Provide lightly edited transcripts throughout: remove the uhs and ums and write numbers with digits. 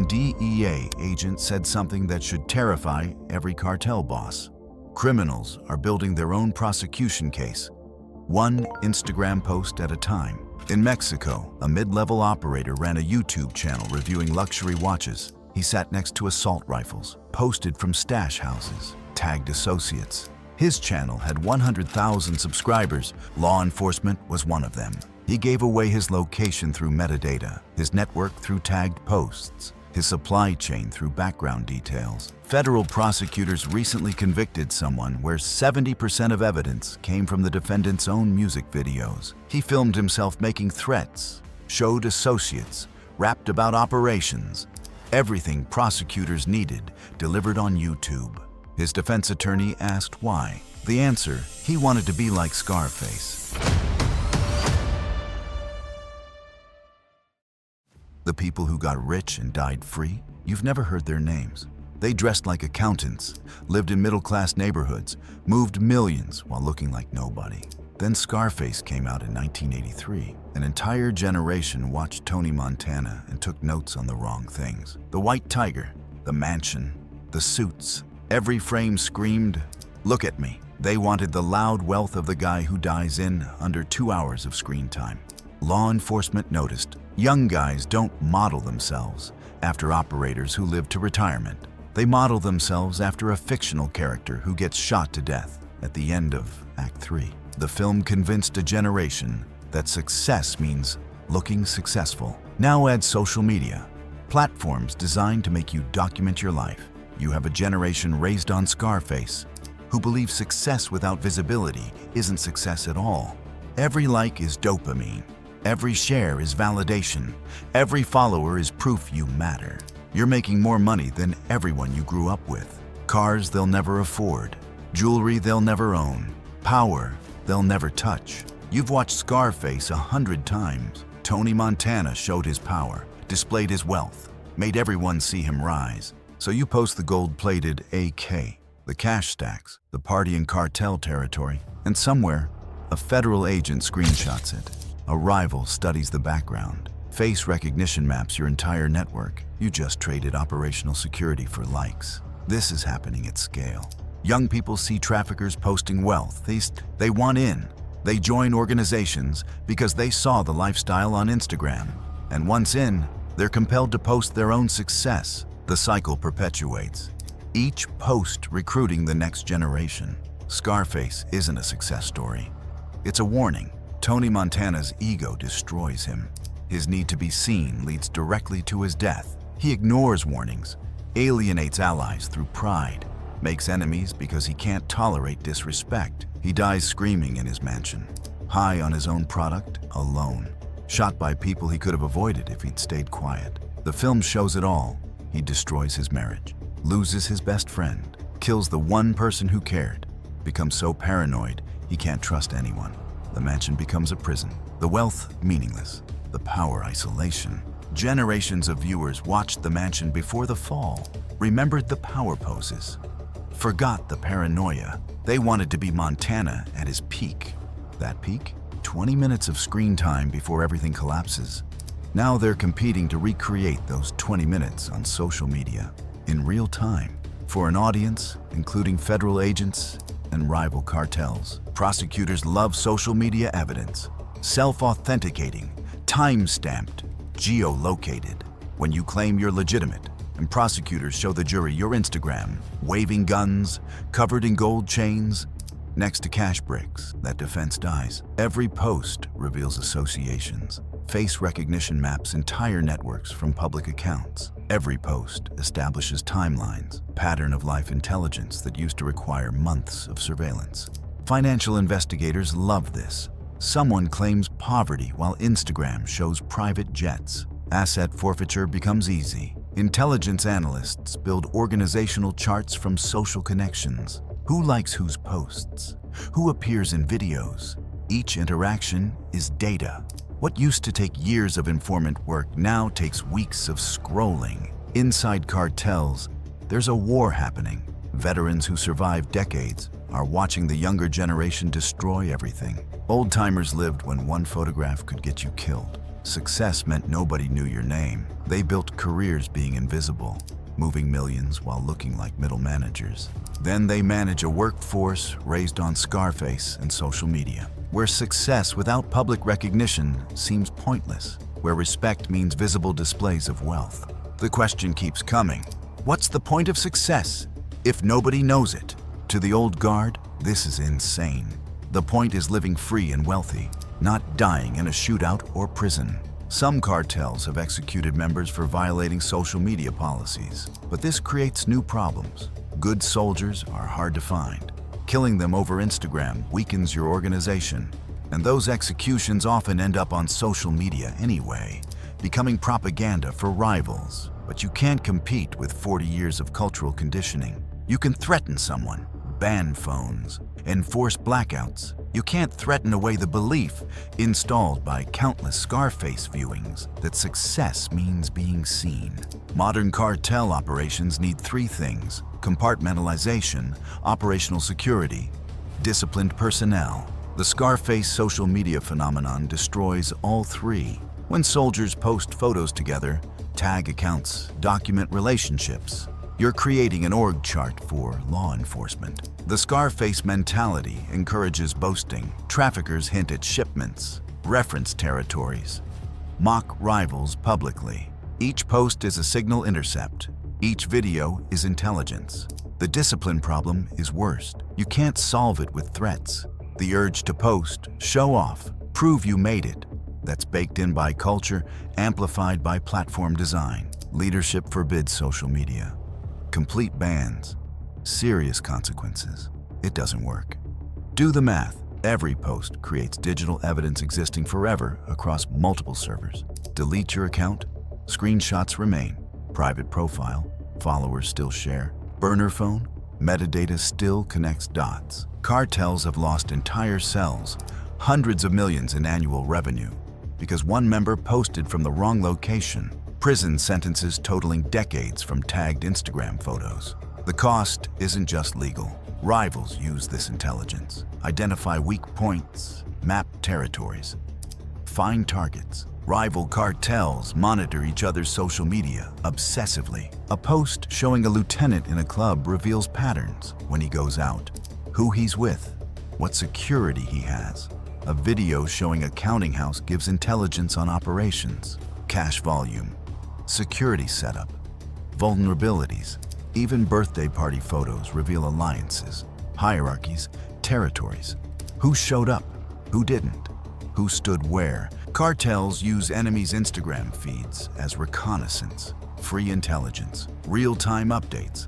DEA agent said something that should terrify every cartel boss. Criminals are building their own prosecution case, one Instagram post at a time. In Mexico, a mid-level operator ran a YouTube channel reviewing luxury watches. He sat next to assault rifles, posted from stash houses, tagged associates. His channel had 100,000 subscribers. Law enforcement was one of them. He gave away his location through metadata, his network through tagged posts, his supply chain through background details. Federal prosecutors recently convicted someone where 70% of evidence came from the defendant's own music videos. He filmed himself making threats, showed associates, rapped about operations. Everything prosecutors needed delivered on YouTube. His defense attorney asked why. The answer, he wanted to be like Scarface. The people who got rich and died free, you've never heard their names. They dressed like accountants, lived in middle-class neighborhoods, moved millions while looking like nobody. Then Scarface came out in 1983. An entire generation watched Tony Montana and took notes on the wrong things. The white tiger, the mansion, the suits. Every frame screamed, "Look at me." They wanted the loud wealth of the guy who dies in under 2 hours of screen time. Law enforcement noticed young guys don't model themselves after operators who live to retirement. They model themselves after a fictional character who gets shot to death at the end of Act 3. The film convinced a generation that success means looking successful. Now add social media, platforms designed to make you document your life. You have a generation raised on Scarface who believes success without visibility isn't success at all. Every like is dopamine. Every share is validation. Every follower is proof you matter. You're making more money than everyone you grew up with. Cars they'll never afford. Jewelry they'll never own. Power they'll never touch. You've watched Scarface 100 times. Tony Montana showed his power, displayed his wealth, made everyone see him rise. So you post the gold-plated AK, the cash stacks, the party in cartel territory, and somewhere, a federal agent screenshots it. A rival studies the background. Face recognition maps your entire network. You just traded operational security for likes. This is happening at scale. Young people see traffickers posting wealth. They want in. They join organizations because they saw the lifestyle on Instagram. And once in, they're compelled to post their own success. The cycle perpetuates. Each post recruiting the next generation. Scarface isn't a success story. It's a warning. Tony Montana's ego destroys him. His need to be seen leads directly to his death. He ignores warnings, alienates allies through pride, makes enemies because he can't tolerate disrespect. He dies screaming in his mansion, high on his own product, alone, shot by people he could have avoided if he'd stayed quiet. The film shows it all. He destroys his marriage, loses his best friend, kills the one person who cared, becomes so paranoid he can't trust anyone. The mansion becomes a prison, the wealth meaningless, the power isolation. Generations of viewers watched the mansion before the fall, remembered the power poses, forgot the paranoia. They wanted to be Montana at his peak. That peak? 20 minutes of screen time before everything collapses. Now they're competing to recreate those 20 minutes on social media in real time for an audience, including federal agents and rival cartels. Prosecutors love social media evidence, self-authenticating, time-stamped, geolocated. When you claim you're legitimate, and prosecutors show the jury your Instagram, waving guns, covered in gold chains, next to cash bricks, that defense dies. Every post reveals associations. Face recognition maps entire networks from public accounts. Every post establishes timelines, pattern of life intelligence that used to require months of surveillance. Financial investigators love this. Someone claims poverty while Instagram shows private jets. Asset forfeiture becomes easy. Intelligence analysts build organizational charts from social connections. Who likes whose posts? Who appears in videos? Each interaction is data. What used to take years of informant work now takes weeks of scrolling. Inside cartels, there's a war happening. Veterans who survived decades are watching the younger generation destroy everything. Old-timers lived when one photograph could get you killed. Success meant nobody knew your name. They built careers being invisible, moving millions while looking like middle managers. Then they manage a workforce raised on Scarface and social media, where success without public recognition seems pointless, where respect means visible displays of wealth. The question keeps coming. What's the point of success if nobody knows it? To the old guard, this is insane. The point is living free and wealthy, not dying in a shootout or prison. Some cartels have executed members for violating social media policies, but this creates new problems. Good soldiers are hard to find. Killing them over Instagram weakens your organization, and those executions often end up on social media anyway, becoming propaganda for rivals. But you can't compete with 40 years of cultural conditioning. You can threaten someone, ban phones, enforce blackouts. You can't threaten away the belief installed by countless Scarface viewings that success means being seen. Modern cartel operations need three things: compartmentalization, operational security, disciplined personnel. The Scarface social media phenomenon destroys all three. When soldiers post photos together, tag accounts, document relationships, you're creating an org chart for law enforcement. The Scarface mentality encourages boasting. Traffickers hint at shipments, reference territories, mock rivals publicly. Each post is a signal intercept. Each video is intelligence. The discipline problem is worst. You can't solve it with threats. The urge to post, show off, prove you made it. That's baked in by culture, amplified by platform design. Leadership forbids social media. Complete bans, serious consequences. It doesn't work. Do the math. Every post creates digital evidence existing forever across multiple servers. Delete your account, screenshots remain. Private profile, followers still share. Burner phone, metadata still connects dots. Cartels have lost entire cells, hundreds of millions in annual revenue, because one member posted from the wrong location. Prison sentences totaling decades from tagged Instagram photos. The cost isn't just legal. Rivals use this intelligence, identify weak points, map territories, find targets. Rival cartels monitor each other's social media obsessively. A post showing a lieutenant in a club reveals patterns when he goes out, who he's with, what security he has. A video showing a counting house gives intelligence on operations, cash volume, security setup, vulnerabilities. Even birthday party photos reveal alliances, hierarchies, territories. Who showed up? Who didn't? Who stood where? Cartels use enemies' Instagram feeds as reconnaissance, free intelligence, real-time updates,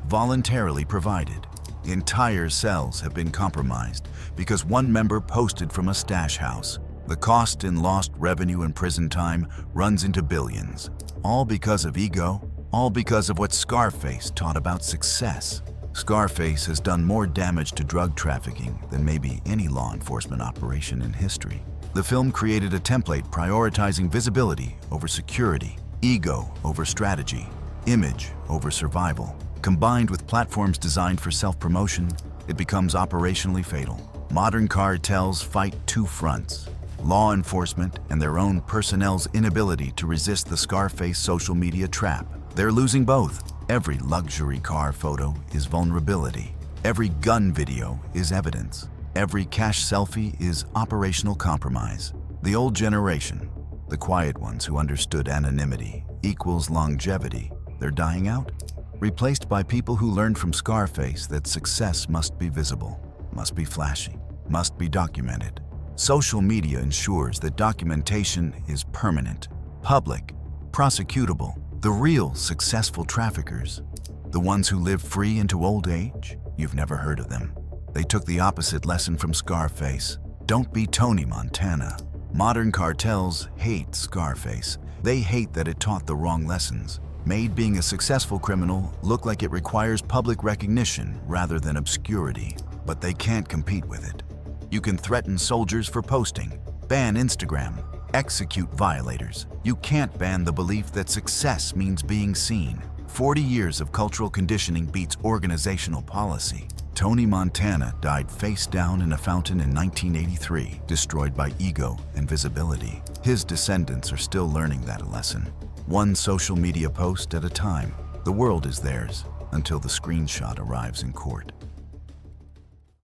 voluntarily provided. Entire cells have been compromised because one member posted from a stash house. The cost in lost revenue and prison time runs into billions. All because of ego, all because of what Scarface taught about success. Scarface has done more damage to drug trafficking than maybe any law enforcement operation in history. The film created a template prioritizing visibility over security, ego over strategy, image over survival. Combined with platforms designed for self-promotion, it becomes operationally fatal. Modern cartels fight two fronts: law enforcement and their own personnel's inability to resist the Scarface social media trap. They're losing both. Every luxury car photo is vulnerability. Every gun video is evidence. Every cash selfie is operational compromise. The old generation, the quiet ones who understood anonymity equals longevity, they're dying out, replaced by people who learned from Scarface that success must be visible, must be flashy, must be documented. Social media ensures that documentation is permanent, public, prosecutable. The real successful traffickers, the ones who live free into old age, you've never heard of them. They took the opposite lesson from Scarface. Don't be Tony Montana. Modern cartels hate Scarface. They hate that it taught the wrong lessons, made being a successful criminal look like it requires public recognition rather than obscurity. But they can't compete with it. You can threaten soldiers for posting, ban Instagram, execute violators. You can't ban the belief that success means being seen. 40 years of cultural conditioning beats organizational policy. Tony Montana died face down in a fountain in 1983, destroyed by ego and visibility. His descendants are still learning that lesson. One social media post at a time. The world is theirs until the screenshot arrives in court.